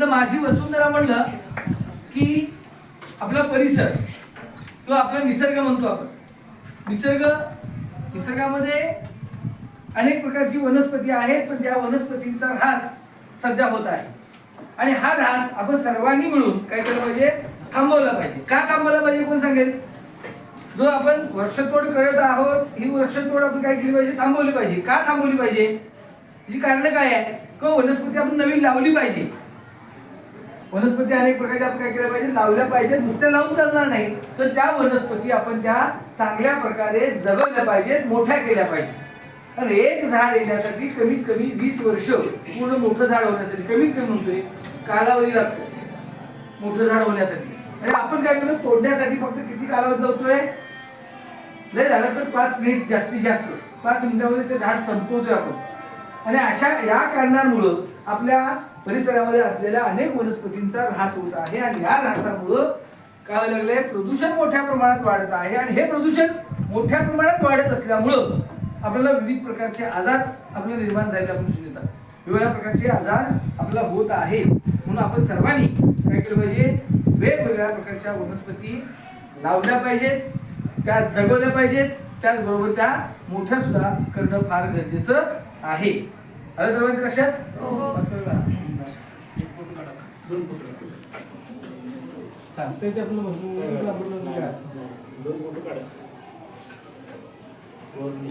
माझी वसुंधरा म्हणलं की आपला परिसर किंवा आपला निसर्ग म्हणतो आपण. निसर्गामध्ये अनेक प्रकारची वनस्पती आहेत, पण त्या वनस्पतींचा ऱ्हास सध्या होत आहे. आणि हा ऱ्हास आपण सर्वांनी मिळून काय केलं पाहिजे, थांबवला पाहिजे. का थांबवला पाहिजे कोण सांगेल? जो आपण वृक्षतोड करत आहोत, ही वृक्षतोड आपण काय केली पाहिजे, थांबवली पाहिजे. का थांबवली पाहिजे, याची कारण काय आहे? किंवा वनस्पती आपण नवीन लावली पाहिजे. वनस्पती अनेक प्रकारच्या आपण काय केल्या पाहिजे, लावल्या पाहिजे. नुसत्या लावून चालणार नाही, तर त्या वनस्पती आपण त्या चांगल्या प्रकारे जगवल्या पाहिजेत, मोठ्या केल्या पाहिजे. तर एक झाड येण्यासाठी कमीत कमी 20 वर्ष पूर्ण मोठं झाड होण्यासाठी कमीत कमी म्हणतोय कालावधी लागतो मोठं झाड होण्यासाठी. आणि आपण काय करतो, तोडण्यासाठी फक्त किती कालावधी लावतोय? लय झालं तर 5 मिनिट, जास्तीत जास्त 5 मिनिटांमध्ये ते झाड संपवतोय आपण. आणि अशा या कारणांमुळे आपल्या परिसरामध्ये असलेल्या अनेक वनस्पतींचा ऱ्हास होत आहे. आणि या ऱ्हासामुळे काय व्हायला लागलंय, प्रदूषण मोठ्या प्रमाणात वाढत आहे. आणि हे प्रदूषण मोठ्या प्रमाणात वाढत असल्यामुळं आपल्याला विविध प्रकारचे आजार आपल्याला निर्माण झालेले आपण दिसून येतात. वेगवेगळ्या प्रकारचे आजार आपल्याला होत आहेत. म्हणून आपण सर्वांनी काय केलं पाहिजे, वेगवेगळ्या प्रकारच्या वनस्पती लावल्या पाहिजेत, त्या जगवल्या पाहिजेत. त्याचबरोबर त्या मोठ्या सुद्धा करणं फार गरजेचं आहे. आलं सर्वांच्या लक्षात? सांगतोय ते आपलं एक मिनिट. बोलू